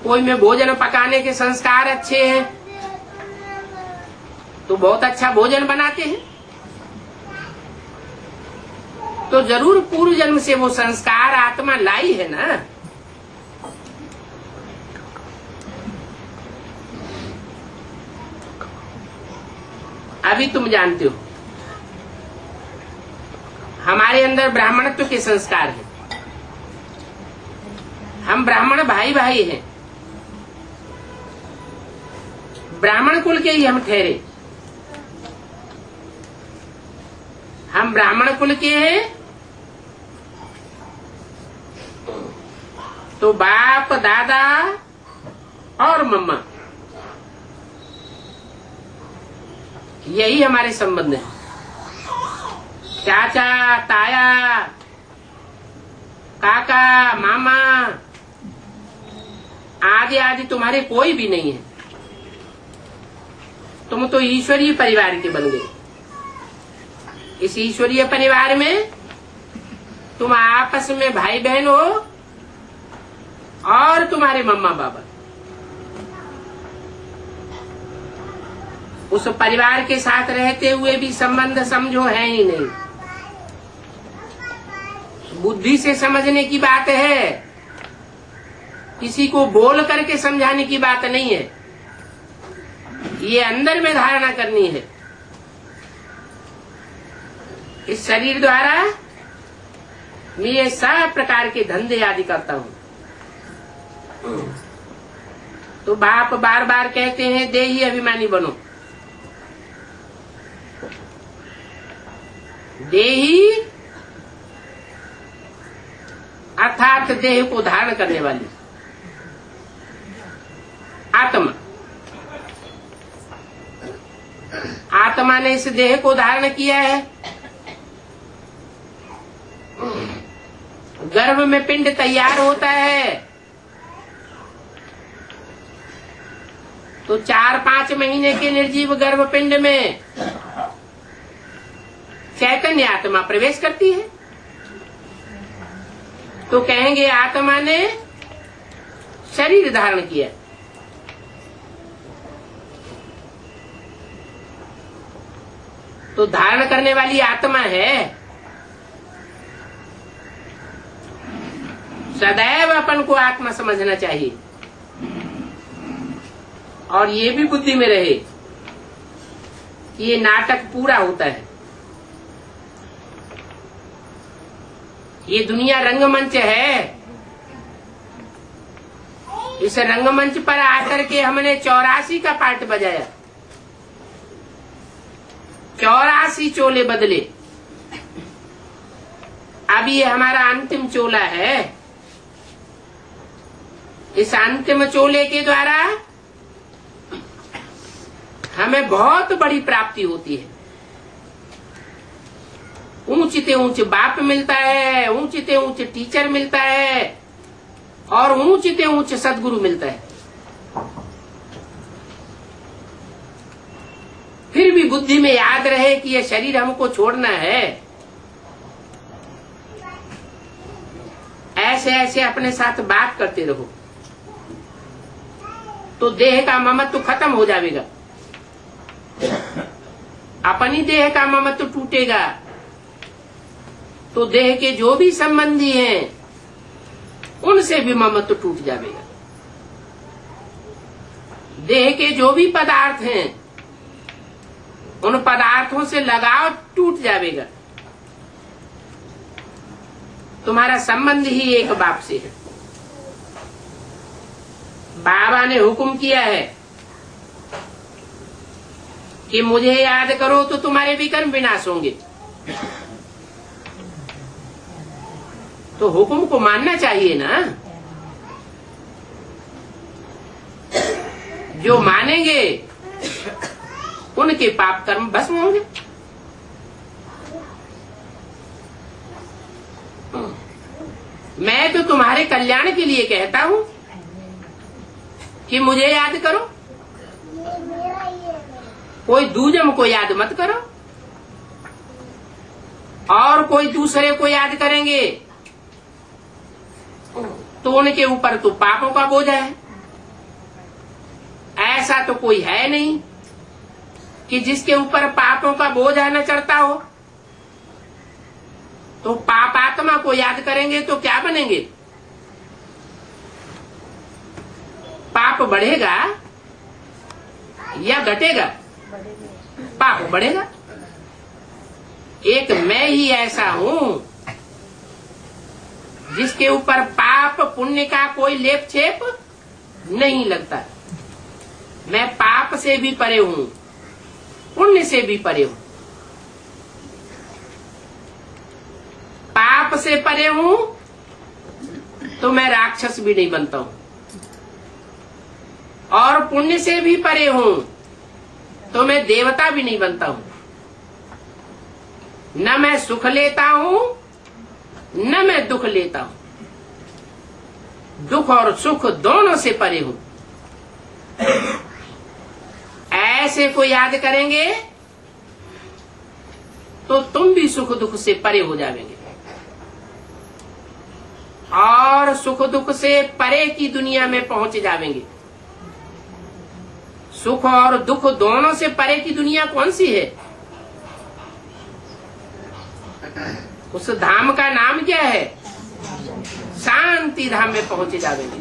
कोई में भोजन पकाने के संस्कार अच्छे हैं तो बहुत अच्छा भोजन बनाते हैं, तो जरूर पूर्व जन्म से वो संस्कार आत्मा लाई है ना। अभी तुम जानते हो हमारे अंदर ब्राह्मणत्व के संस्कार हैं। हम ब्राह्मण भाई भाई हैं, ब्राह्मण कुल के ही हम ठहरे। हम ब्राह्मण कुल के हैं तो बाप दादा और मम्मा यही हमारे संबंध है। चाचा ताया काका मामा आदि आदि तुम्हारे कोई भी नहीं है। तुम तो ईश्वरीय परिवार के बन गए। इस ईश्वरीय परिवार में तुम आपस में भाई बहन हो और तुम्हारे मम्मा बाबा। उस परिवार के साथ रहते हुए भी संबंध समझो है ही नहीं। बुद्धि से समझने की बात है, किसी को बोल करके समझाने की बात नहीं है। ये अंदर में धारणा करनी है। इस शरीर द्वारा मैं ये सब प्रकार के धंधे आदि करता हूं। तो बाप बार बार कहते हैं देही अभिमानी बनो। देही अर्थात देह को धारण करने वाली आत्मा। आत्मा ने इस देह को धारण किया है। गर्भ में पिंड तैयार होता है तो 4-5 महीने के निर्जीव गर्भ पिंड में चैतन्य आत्मा प्रवेश करती है। तो कहेंगे आत्मा ने शरीर धारण किया। तो धारण करने वाली आत्मा है। सदैव अपन को आत्मा समझना चाहिए और ये भी बुद्धि में रहे कि ये नाटक पूरा होता है। ये दुनिया रंगमंच है। इस रंगमंच पर आकर के हमने 84 का पार्ट बजाया, 84 चोले बदले। अब ये हमारा अंतिम चोला है। इस अंतिम चोले के द्वारा हमें बहुत बड़ी प्राप्ति होती है। ऊंचते ऊंच बाप मिलता है, ऊंचते ऊंच टीचर मिलता है और ऊंचते ऊंच सदगुरु मिलता है। फिर भी बुद्धि में याद रहे कि यह शरीर हमको छोड़ना है। ऐसे ऐसे अपने साथ बात करते रहो तो देह का ममत्व खत्म हो जाएगा। अपनी देह का ममत्व टूटेगा तो देह के जो भी संबंधी हैं उनसे भी ममत्व टूट जाएगा। देह के जो भी पदार्थ हैं उन पदार्थों से लगाव टूट जाएगा। तुम्हारा संबंध ही एक बाप से है। बाबा ने हुक्म किया है कि मुझे याद करो तो तुम्हारे विकर्म विनाश होंगे। तो हुक्म को मानना चाहिए ना। जो मानेंगे उनके पाप कर्म भस्म होंगे। मैं तो तुम्हारे कल्याण के लिए कहता हूं कि मुझे याद करो। कोई दूजम को याद मत करो और कोई दूसरे को याद करेंगे तो उनके ऊपर तो पापों का बोझ है। ऐसा तो कोई है नहीं कि जिसके ऊपर पापों का बोझ न चढ़ता हो। तो पापात्मा को याद करेंगे तो क्या बनेंगे? पाप बढ़ेगा या घटेगा? पाप बढ़ेगा। एक मैं ही ऐसा हूं जिसके ऊपर पाप पुण्य का कोई लेप छेप नहीं लगता। मैं पाप से भी परे हूं, पुण्य से भी परे हूं। पाप से परे हूं तो मैं राक्षस भी नहीं बनता हूं और पुण्य से भी परे हूं तो मैं देवता भी नहीं बनता हूं। न मैं सुख लेता हूं न मैं दुख लेता हूं। दुख और सुख दोनों से परे हूं। ऐसे को याद करेंगे तो तुम भी सुख दुख से परे हो जाएंगे और सुख दुख से परे की दुनिया में पहुंच जाएंगे। सुख और दुख दोनों से परे की दुनिया कौन सी है? उस धाम का नाम क्या है? शांति धाम में पहुंचे जाएंगे।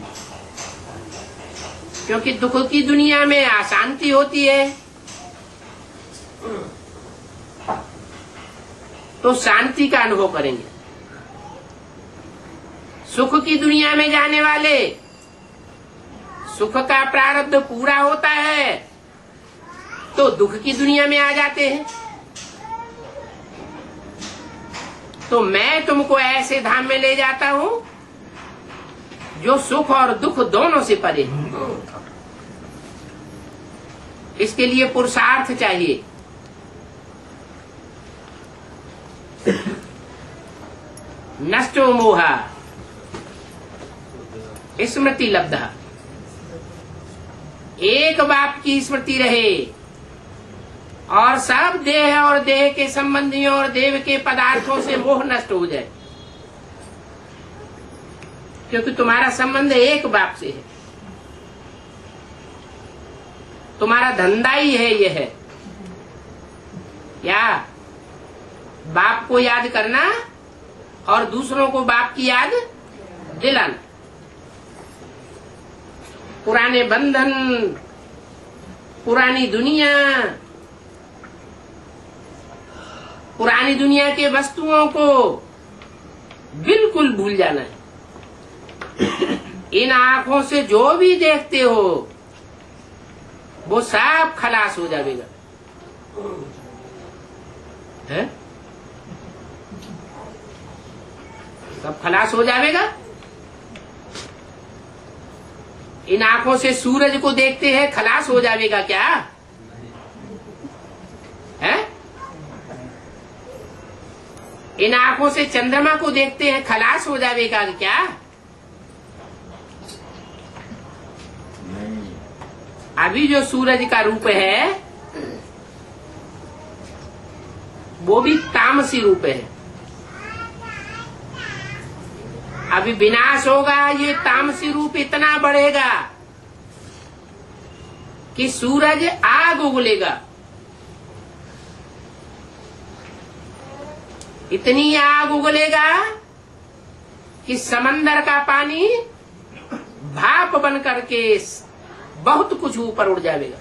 क्योंकि दुख की दुनिया में अशांति होती है तो शांति का अनुभव करेंगे। सुख की दुनिया में जाने वाले सुख का प्रारब्ध पूरा होता है तो दुख की दुनिया में आ जाते हैं। तो मैं तुमको ऐसे धाम में ले जाता हूं जो सुख और दुख दोनों से परे है। इसके लिए पुरुषार्थ चाहिए। नष्टो मोहा स्मृति लब्धा। एक बाप की स्मृति रहे और सब देह और देह के संबंधियों और देव के पदार्थों से मोह नष्ट हो जाए, क्योंकि तुम्हारा संबंध एक बाप से है। तुम्हारा धंधा ही है यह है क्या? बाप को याद करना और दूसरों को बाप की याद दिलाना। पुराने बंधन, पुरानी दुनिया के वस्तुओं को बिल्कुल भूल जाना है। इन आंखों से जो भी देखते हो वो सब खलास हो जाएगा। है? सब खलास हो जाएगा। इन आंखों से सूरज को देखते हैं, खलास हो जाएगा क्या? है? इन आंखों से चंद्रमा को देखते हैं, खलास हो जाएगा क्या? अभी जो सूरज का रूप है वो भी तामसी रूप है। अभी विनाश होगा, ये तामसी रूप इतना बढ़ेगा कि सूरज आग उगलेगा। इतनी आग उगलेगा कि समंदर का पानी भाप बन करके बहुत कुछ ऊपर उड़ जाएगा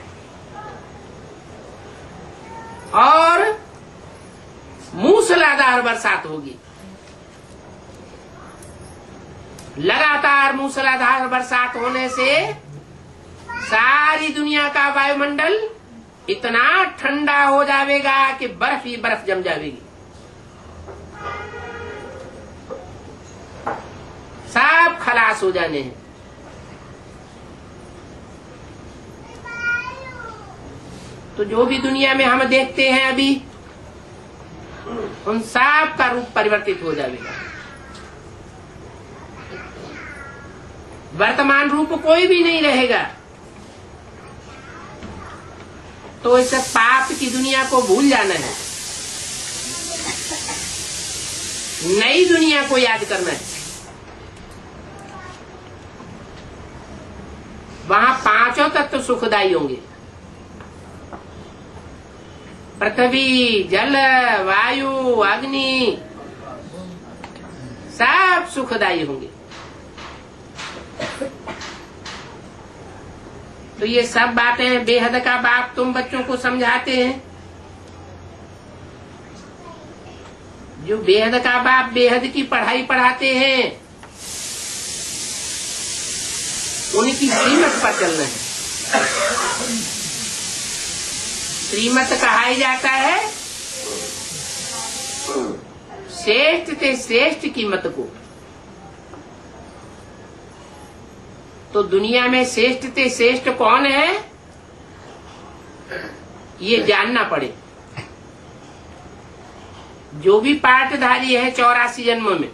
और मूसलाधार बरसात होगी। लगातार मूसलाधार बरसात होने से सारी दुनिया का वायुमंडल इतना ठंडा हो जाएगा कि बर्फ ही बर्फ जम जाएगी। सब खलास हो जाने हैं। तो जो भी दुनिया में हम देखते हैं अभी, उन सब का रूप परिवर्तित हो जाएगा। वर्तमान रूप कोई भी नहीं रहेगा। तो इस पाप की दुनिया को भूल जाना है, नई दुनिया को याद करना है। वहां पांचों तत्व सुखदायी होंगे। पृथ्वी, जल, वायु, अग्नि सब सुखदायी होंगे। तो ये सब बातें बेहद का बाप तुम बच्चों को समझाते हैं। जो बेहद का बाप बेहद की पढ़ाई पढ़ाते हैं, उनकी श्रीमत पर चलना है। श्रीमत कहा जाता है श्रेष्ठ से श्रेष्ठ की मत को। तो दुनिया में श्रेष्ठ से श्रेष्ठ कौन है ये जानना पड़े। जो भी पाठधारी है 84 जन्मों में,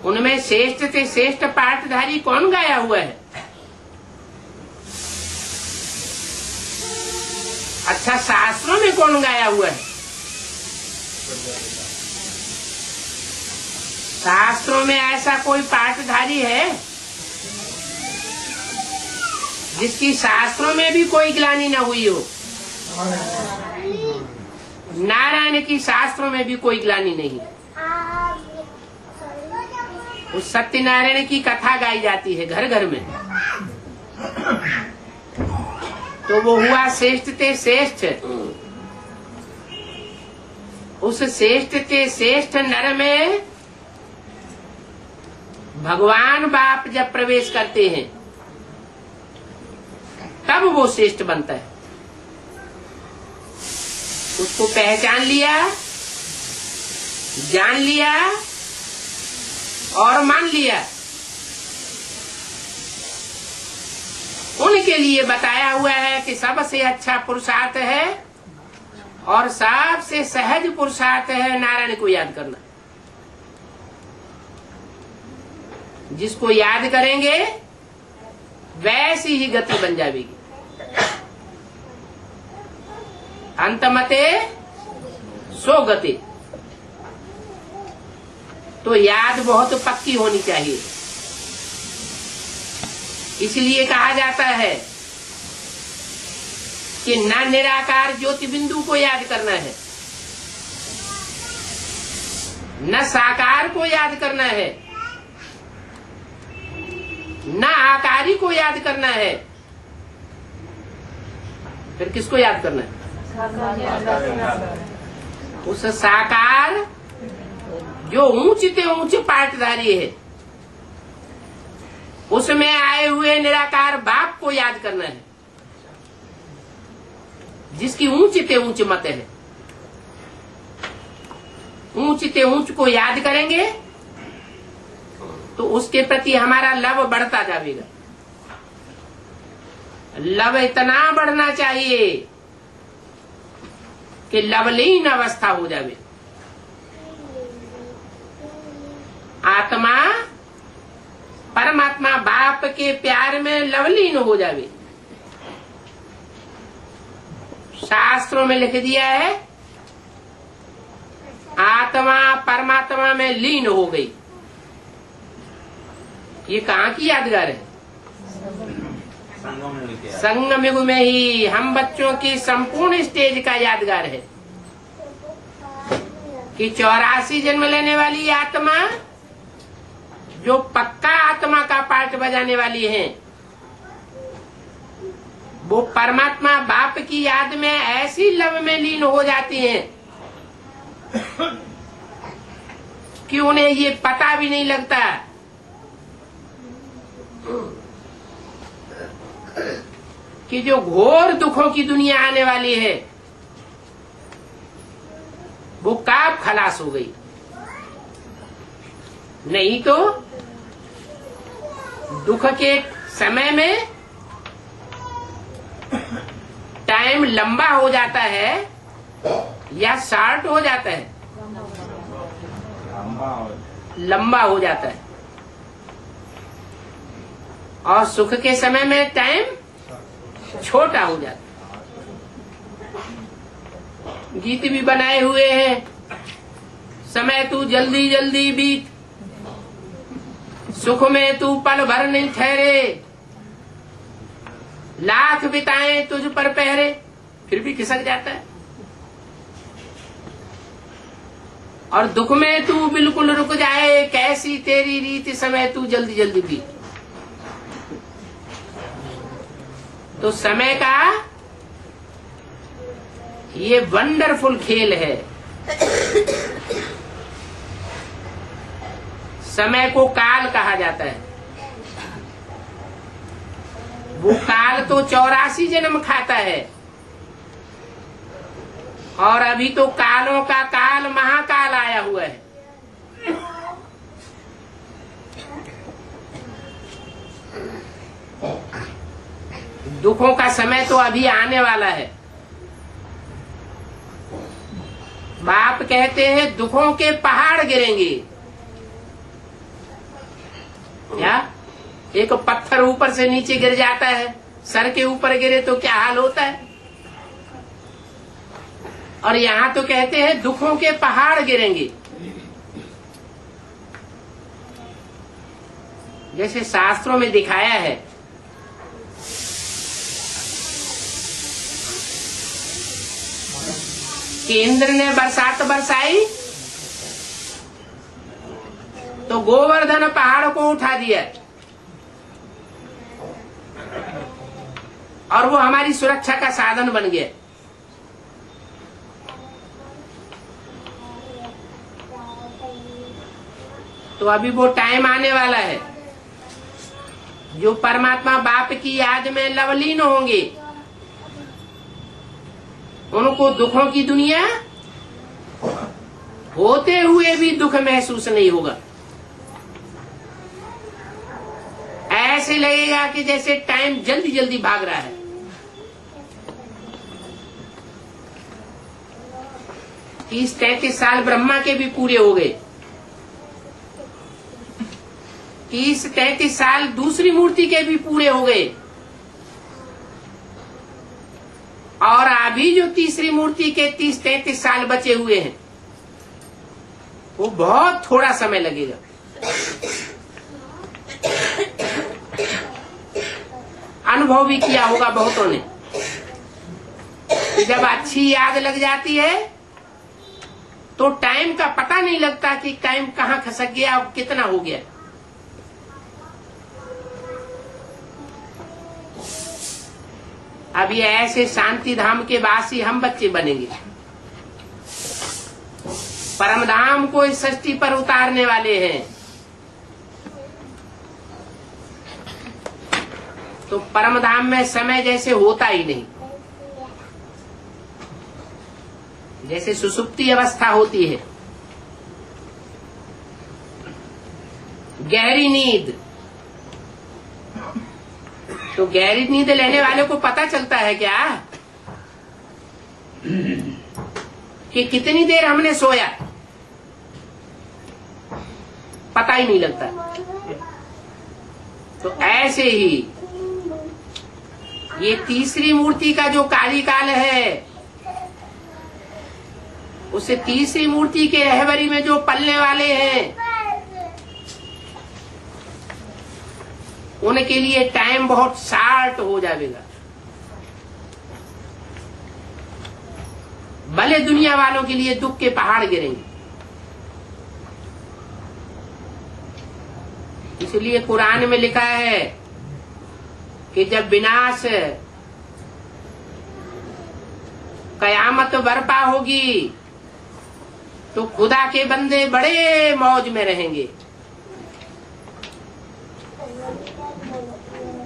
उनमें श्रेष्ठ से श्रेष्ठ पाठधारी कौन गाया हुआ है? अच्छा, शास्त्रों में कौन गाया हुआ है? शास्त्रों में ऐसा कोई पाठधारी है जिसकी शास्त्रों में भी कोई ग्लानि न हुई हो? नारायण की शास्त्रों में भी कोई ग्लानि नहीं। उस सत्यनारायण की कथा गाई जाती है घर घर में। तो वो हुआ श्रेष्ठ ते श्रेष्ठ। उस श्रेष्ठ ते श्रेष्ठ नर में भगवान बाप जब प्रवेश करते हैं तब वो श्रेष्ठ बनता है। उसको पहचान लिया, जान लिया और मान लिया, उनके लिए बताया हुआ है कि सबसे अच्छा पुरुषार्थ है और सबसे सहज पुरुषार्थ है नारायण को याद करना। जिसको याद करेंगे वैसी ही गति बन जाएगी। अंतमते सो गति। तो याद बहुत पक्की होनी चाहिए। इसलिए कहा जाता है कि न निराकार ज्योति बिंदु को याद करना है, न साकार को याद करना है, न आकारी को याद करना है। फिर किसको याद करना है? उस साकार जो ऊंचे से ऊंचे पाटधारी है, उसमें आए हुए निराकार बाप को याद करना है, जिसकी ऊंचे से ऊंच मत है। ऊंच से ऊंच को याद करेंगे तो उसके प्रति हमारा लव बढ़ता जाएगा। लव इतना बढ़ना चाहिए कि लवलीन अवस्था हो जावे। आत्मा परमात्मा बाप के प्यार में लवलीन हो जावे। शास्त्रों में लिख दिया है आत्मा परमात्मा में लीन हो गई। ये कहाँ की यादगार है? संगम युग में ही हम बच्चों की संपूर्ण स्टेज का यादगार है कि 84 जन्म लेने वाली आत्मा जो पक्का आत्मा का पार्ट बजाने वाली है, वो परमात्मा बाप की याद में ऐसी लव में लीन हो जाती हैं कि उन्हें ये पता भी नहीं लगता कि जो घोर दुखों की दुनिया आने वाली है वो कब खलास हो गई। नहीं तो दुख के समय में टाइम लंबा हो जाता है या शॉर्ट हो जाता है? लंबा हो जाता है। और सुख के समय में टाइम छोटा हो जाता है। गीत भी बनाए हुए हैं, समय तू जल्दी जल्दी बीत, सुख में तू पल भर नहीं ठहरे, लाख बिताए तुझ पर पहरे, फिर भी खिसक जाता है। और दुख में तू बिल्कुल रुक जाए, कैसी तेरी रीत, समय तू जल्दी जल्दी बीत। तो समय का ये वंडरफुल खेल है। समय को काल कहा जाता है। वो काल तो 84 जन्म खाता है और अभी तो कालों का काल महाकाल आया हुआ है। दुखों का समय तो अभी आने वाला है। बाप कहते हैं दुखों के पहाड़ गिरेंगे। क्या एक पत्थर ऊपर से नीचे गिर जाता है, सर के ऊपर गिरे तो क्या हाल होता है? और यहाँ तो कहते हैं दुखों के पहाड़ गिरेंगे। जैसे शास्त्रों में दिखाया है कि इंद्र ने बरसात बरसाई तो गोवर्धन पहाड़ को उठा दिया और वो हमारी सुरक्षा का साधन बन गया। तो तो अभी वो टाइम आने वाला है जो परमात्मा बाप की याद में लवलीन होंगे, उनको दुखों की दुनिया होते हुए भी दुख महसूस नहीं होगा। ऐसे लगेगा कि जैसे टाइम जल्दी जल्दी भाग रहा है। 30-33 साल ब्रह्मा के भी पूरे हो गए, 30-33 साल दूसरी मूर्ति के भी पूरे हो गए, और अभी जो तीसरी मूर्ति के 30-33 साल बचे हुए हैं वो बहुत थोड़ा समय लगेगा। अनुभव भी किया होगा बहुतों ने, जब अच्छी याद लग जाती है तो टाइम का पता नहीं लगता कि टाइम कहाँ खसक गया और कितना हो गया। अब ये ऐसे शांति धाम के वासी हम बच्चे बनेंगे, परम धाम को इस सृष्टि पर उतारने वाले हैं। तो परम धाम में समय जैसे होता ही नहीं, जैसे सुसुप्ति अवस्था होती है, गहरी नींद। तो गहरी नींद लेने वाले को पता चलता है क्या कि कितनी देर हमने सोया, पता ही नहीं लगता। तो ऐसे ही ये तीसरी मूर्ति का जो काली काल है, उसे तीसरी मूर्ति के रहबरी में जो पलने वाले हैं उनके लिए टाइम बहुत शार्ट हो जाएगा। भले दुनिया वालों के लिए दुख के पहाड़ गिरेंगे। इसलिए कुरान में लिखा है कि जब विनाश कयामत बर्पा होगी तो खुदा के बंदे बड़े मौज में रहेंगे,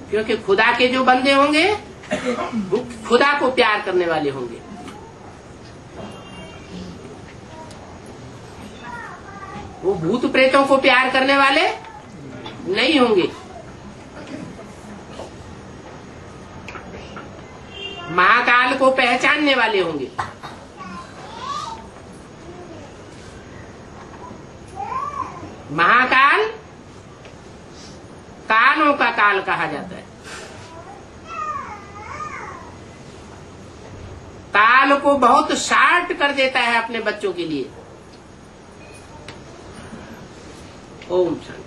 क्योंकि खुदा के जो बंदे होंगे वो खुदा को प्यार करने वाले होंगे। वो भूत प्रेतों को प्यार करने वाले नहीं होंगे। महाकाल को पहचानने वाले होंगे। महाकाल कालों का काल कहा जाता है। काल को बहुत शार्ट कर देता है अपने बच्चों के लिए। ओम शांति।